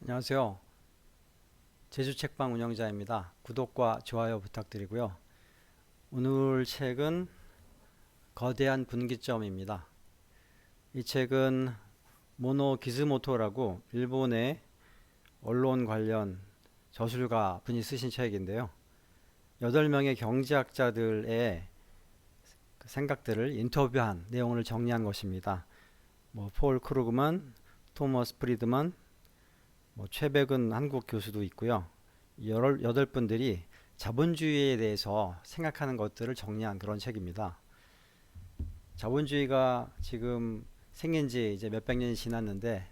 안녕하세요. 제주책방 운영자입니다. 구독과 좋아요 부탁드리고요. 오늘 책은 거대한 분기점입니다. 이 책은 모노 기즈모토라고 일본의 언론 관련 저술가 분이 쓰신 책인데요. 8명의 경제학자들의 그 생각들을 인터뷰한 내용을 정리한 것입니다. 폴 크루그만, 토머스 프리드만, 최백은 한국 교수도 있고요. 여덟 분들이 자본주의에 대해서 생각하는 것들을 정리한 그런 책입니다. 자본주의가 지금 생긴 지 이제 몇백 년이 지났는데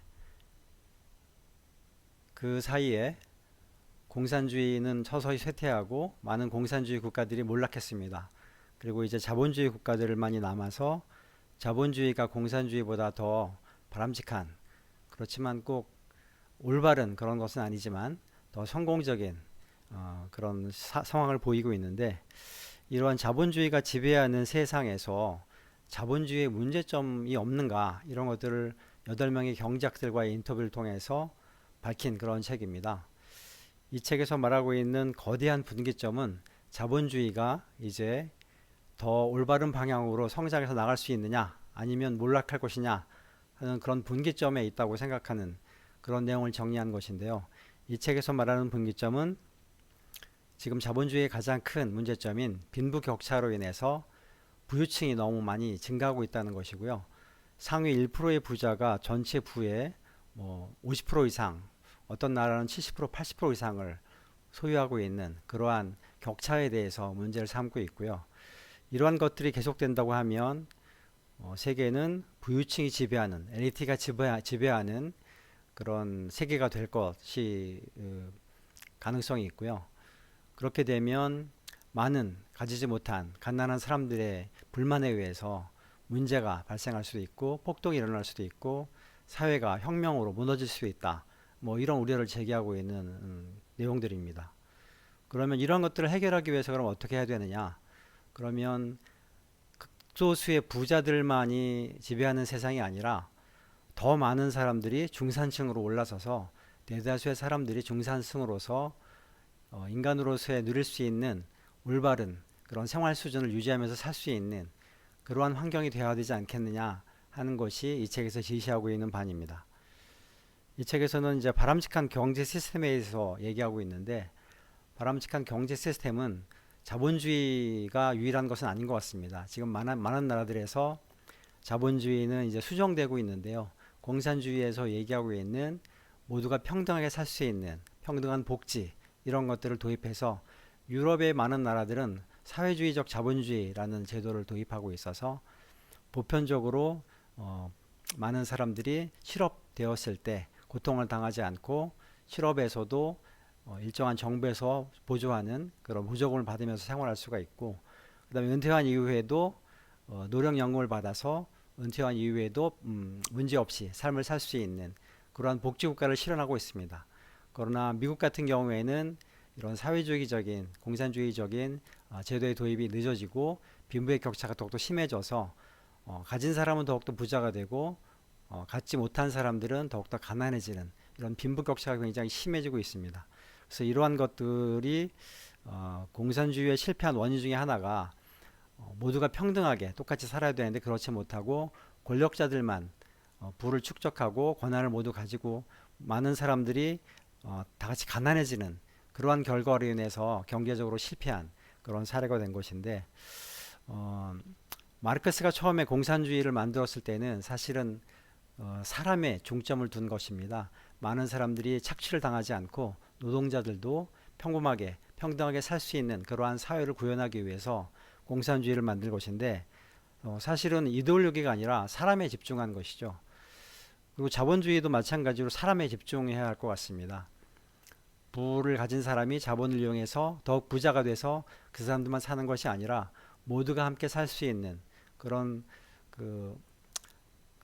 그 사이에 공산주의는 서서히 쇠퇴하고 많은 공산주의 국가들이 몰락했습니다. 그리고 이제 자본주의 국가들만이 남아서 자본주의가 공산주의보다 더 바람직한, 그렇지만 꼭 올바른 그런 것은 아니지만 더 성공적인 그런 상황을 보이고 있는데, 이러한 자본주의가 지배하는 세상에서 자본주의의 문제점이 없는가, 이런 것들을 8명의 경제학들과의 인터뷰를 통해서 밝힌 그런 책입니다. 이 책에서 말하고 있는 거대한 분기점은 자본주의가 이제 더 올바른 방향으로 성장해서 나갈 수 있느냐 아니면 몰락할 것이냐 하는 그런 분기점에 있다고 생각하는 그런 내용을 정리한 것인데요. 이 책에서 말하는 분기점은 지금 자본주의의 가장 큰 문제점인 빈부격차로 인해서 부유층이 너무 많이 증가하고 있다는 것이고요. 상위 1%의 부자가 전체 부의 50% 이상, 어떤 나라는 70%, 80% 이상을 소유하고 있는 그러한 격차에 대해서 문제를 삼고 있고요. 이러한 것들이 계속된다고 하면 세계는 부유층이 지배하는, 엘리트가 지배하는 그런 세계가 될 것이 가능성이 있고요. 그렇게 되면 많은 가지지 못한 갓난한 사람들의 불만에 의해서 문제가 발생할 수도 있고 폭동이 일어날 수도 있고 사회가 혁명으로 무너질 수도 있다. 이런 우려를 제기하고 있는 내용들입니다. 그러면 이런 것들을 해결하기 위해서 그럼 어떻게 해야 되느냐? 그러면 극소수의 부자들만이 지배하는 세상이 아니라 더 많은 사람들이 중산층으로 올라서서 대다수의 사람들이 중산층으로서 인간으로서의 누릴 수 있는 올바른 그런 생활 수준을 유지하면서 살 수 있는 그러한 환경이 되어야 되지 않겠느냐 하는 것이 이 책에서 제시하고 있는 바입니다. 이 책에서는 이제 바람직한 경제 시스템에 대해서 얘기하고 있는데, 바람직한 경제 시스템은 자본주의가 유일한 것은 아닌 것 같습니다. 지금 많은 나라들에서 자본주의는 이제 수정되고 있는데요. 공산주의에서 얘기하고 있는 모두가 평등하게 살 수 있는 평등한 복지, 이런 것들을 도입해서 유럽의 많은 나라들은 사회주의적 자본주의라는 제도를 도입하고 있어서 보편적으로 많은 사람들이 실업되었을 때 고통을 당하지 않고, 실업에서도 일정한 정부에서 보조하는 그런 보조금을 받으면서 생활할 수가 있고, 그 다음에 은퇴한 이후에도 노령연금을 받아서 은퇴한 이후에도 문제없이 삶을 살 수 있는 그러한 복지국가를 실현하고 있습니다. 그러나 미국 같은 경우에는 이런 사회주의적인 공산주의적인 제도의 도입이 늦어지고 빈부의 격차가 더욱더 심해져서 가진 사람은 더욱더 부자가 되고 갖지 못한 사람들은 더욱더 가난해지는 이런 빈부격차가 굉장히 심해지고 있습니다. 그래서 이러한 것들이 공산주의의 실패한 원인 중에 하나가 모두가 평등하게 똑같이 살아야 되는데 그렇지 못하고 권력자들만 부를 축적하고 권한을 모두 가지고 많은 사람들이 다 같이 가난해지는 그러한 결과로 인해서 경제적으로 실패한 그런 사례가 된 것인데, 마르크스가 처음에 공산주의를 만들었을 때는 사실은 사람에 중점을 둔 것입니다. 많은 사람들이 착취를 당하지 않고 노동자들도 평범하게 평등하게 살 수 있는 그러한 사회를 구현하기 위해서 공산주의를 만들 것인데, 사실은 이데올로기가 아니라 사람에 집중한 것이죠. 그리고 자본주의도 마찬가지로 사람에 집중해야 할 것 같습니다. 부를 가진 사람이 자본을 이용해서 더욱 부자가 돼서 그 사람들만 사는 것이 아니라 모두가 함께 살 수 있는 그런 그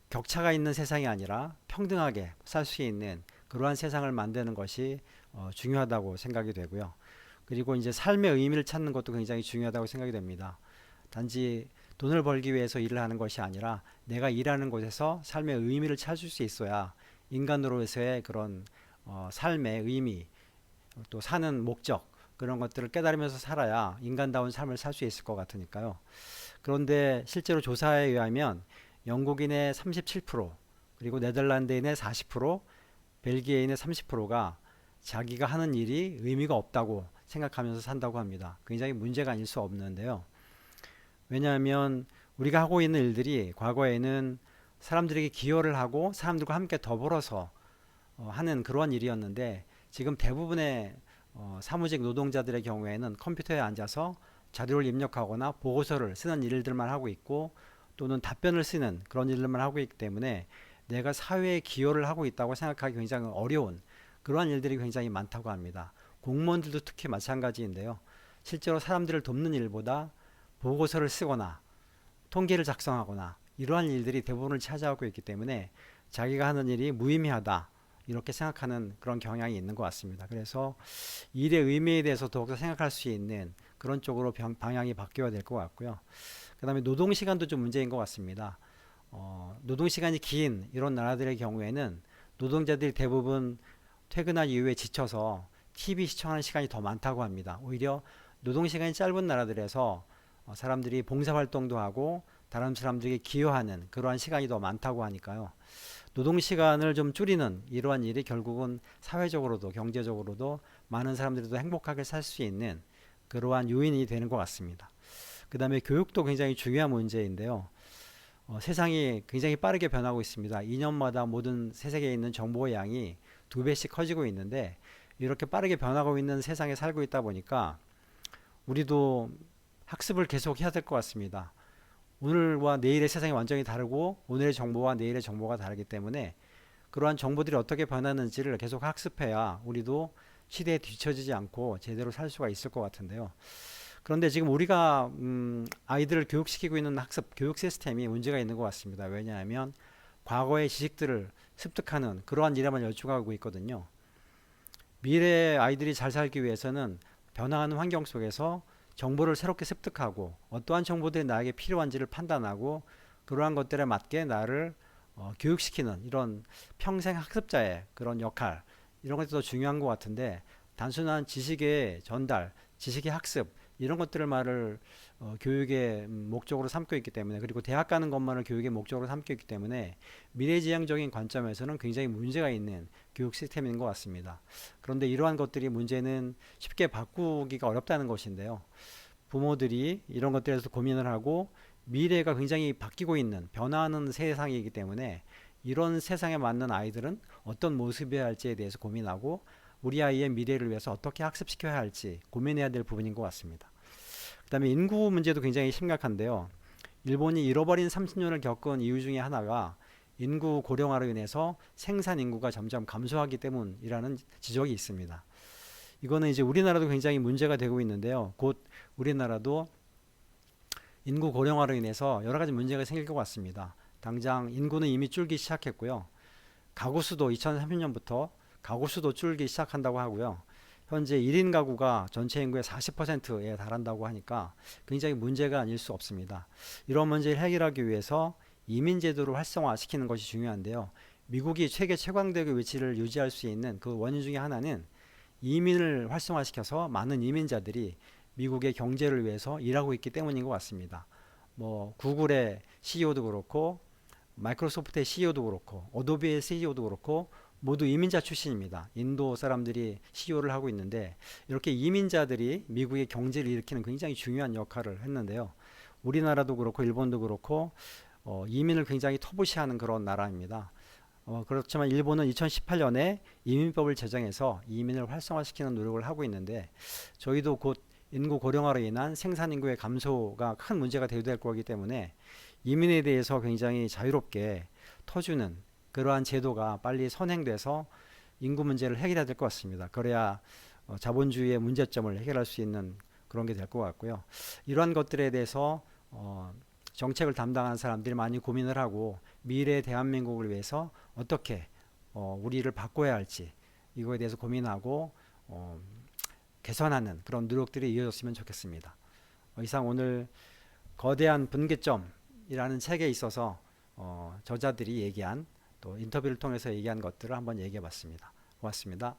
격차가 있는 세상이 아니라 평등하게 살 수 있는 그러한 세상을 만드는 것이 중요하다고 생각이 되고요. 그리고 이제 삶의 의미를 찾는 것도 굉장히 중요하다고 생각이 됩니다. 단지 돈을 벌기 위해서 일을 하는 것이 아니라 내가 일하는 곳에서 삶의 의미를 찾을 수 있어야 인간으로서의 그런 삶의 의미, 또 사는 목적 그런 것들을 깨달으면서 살아야 인간다운 삶을 살 수 있을 것 같으니까요. 그런데 실제로 조사에 의하면 영국인의 37%, 그리고 네덜란드인의 40%, 벨기에인의 30%가 자기가 하는 일이 의미가 없다고 생각하면서 산다고 합니다. 굉장히 문제가 아닐 수 없는데요. 왜냐하면 우리가 하고 있는 일들이 과거에는 사람들에게 기여를 하고 사람들과 함께 더불어서 하는 그러한 일이었는데, 지금 대부분의 사무직 노동자들의 경우에는 컴퓨터에 앉아서 자료를 입력하거나 보고서를 쓰는 일들만 하고 있고, 또는 답변을 쓰는 그런 일들만 하고 있기 때문에 내가 사회에 기여를 하고 있다고 생각하기 굉장히 어려운 그러한 일들이 굉장히 많다고 합니다. 공무원들도 특히 마찬가지인데요. 실제로 사람들을 돕는 일보다 보고서를 쓰거나 통계를 작성하거나 이러한 일들이 대부분을 차지하고 있기 때문에 자기가 하는 일이 무의미하다 이렇게 생각하는 그런 경향이 있는 것 같습니다. 그래서 일의 의미에 대해서 더욱더 생각할 수 있는 그런 쪽으로 방향이 바뀌어야 될 것 같고요. 그 다음에 노동시간도 좀 문제인 것 같습니다. 노동시간이 긴 이런 나라들의 경우에는 노동자들이 대부분 퇴근한 이후에 지쳐서 TV 시청하는 시간이 더 많다고 합니다. 오히려 노동시간이 짧은 나라들에서 사람들이 봉사활동도 하고 다른 사람들에게 기여하는 그러한 시간이 더 많다고 하니까요. 노동시간을 좀 줄이는 이러한 일이 결국은 사회적으로도 경제적으로도 많은 사람들이 더 행복하게 살 수 있는 그러한 요인이 되는 것 같습니다. 그 다음에 교육도 굉장히 중요한 문제인데요. 세상이 굉장히 빠르게 변하고 있습니다. 2년마다 모든 세상에 있는 정보의 양이 2배씩 커지고 있는데, 이렇게 빠르게 변하고 있는 세상에 살고 있다 보니까 우리도 학습을 계속 해야 될 것 같습니다. 오늘과 내일의 세상이 완전히 다르고 오늘의 정보와 내일의 정보가 다르기 때문에 그러한 정보들이 어떻게 변하는지를 계속 학습해야 우리도 시대에 뒤처지지 않고 제대로 살 수가 있을 것 같은데요. 그런데 지금 우리가 아이들을 교육시키고 있는 학습, 교육 시스템이 문제가 있는 것 같습니다. 왜냐하면 과거의 지식들을 습득하는 그러한 일에만 열중하고 있거든요. 미래의 아이들이 잘 살기 위해서는 변화하는 환경 속에서 정보를 새롭게 습득하고 어떠한 정보들이 나에게 필요한지를 판단하고 그러한 것들에 맞게 나를 교육시키는 이런 평생 학습자의 그런 역할, 이런 것도 더 중요한 것 같은데, 단순한 지식의 전달, 지식의 학습 이런 것들을 말을 교육의 목적으로 삼고 있기 때문에, 그리고 대학 가는 것만을 교육의 목적으로 삼고 있기 때문에 미래지향적인 관점에서는 굉장히 문제가 있는 교육 시스템인 것 같습니다. 그런데 이러한 것들이 문제는 쉽게 바꾸기가 어렵다는 것인데요. 부모들이 이런 것들에 대해서 고민을 하고 미래가 굉장히 바뀌고 있는 변화하는 세상이기 때문에 이런 세상에 맞는 아이들은 어떤 모습이어야 할지에 대해서 고민하고 우리 아이의 미래를 위해서 어떻게 학습시켜야 할지 고민해야 될 부분인 것 같습니다. 그 다음에 인구 문제도 굉장히 심각한데요. 일본이 잃어버린 30년을 겪은 이유 중에 하나가 인구 고령화로 인해서 생산 인구가 점점 감소하기 때문이라는 지적이 있습니다. 이거는 이제 우리나라도 굉장히 문제가 되고 있는데요. 곧 우리나라도 인구 고령화로 인해서 여러 가지 문제가 생길 것 같습니다. 당장 인구는 이미 줄기 시작했고요. 가구 수도 2030년부터 가구 수도 줄기 시작한다고 하고요. 현재 1인 가구가 전체 인구의 40%에 달한다고 하니까 굉장히 문제가 아닐 수 없습니다. 이런 문제를 해결하기 위해서 이민 제도를 활성화시키는 것이 중요한데요. 미국이 세계 최강대국의 위치를 유지할 수 있는 그 원인 중에 하나는 이민을 활성화시켜서 많은 이민자들이 미국의 경제를 위해서 일하고 있기 때문인 것 같습니다. 뭐 구글의 CEO도 그렇고 마이크로소프트의 CEO도 그렇고 어도비의 CEO도 그렇고 모두 이민자 출신입니다. 인도 사람들이 CEO를 하고 있는데, 이렇게 이민자들이 미국의 경제를 일으키는 굉장히 중요한 역할을 했는데요. 우리나라도 그렇고 일본도 그렇고 이민을 굉장히 터부시하는 그런 나라입니다. 그렇지만 일본은 2018년에 이민법을 제정해서 이민을 활성화시키는 노력을 하고 있는데, 저희도 곧 인구 고령화로 인한 생산 인구의 감소가 큰 문제가 될 거기 때문에 이민에 대해서 굉장히 자유롭게 터주는 그러한 제도가 빨리 선행돼서 인구 문제를 해결해야 될 것 같습니다. 그래야 자본주의의 문제점을 해결할 수 있는 그런 게 될 것 같고요. 이러한 것들에 대해서 정책을 담당하는 사람들이 많이 고민을 하고 미래의 대한민국을 위해서 어떻게 우리를 바꿔야 할지 이거에 대해서 고민하고 개선하는 그런 노력들이 이어졌으면 좋겠습니다. 이상 오늘 거대한 분기점이라는 책에 있어서 저자들이 얘기한 또 인터뷰를 통해서 얘기한 것들을 한번 얘기해 봤습니다. 고맙습니다.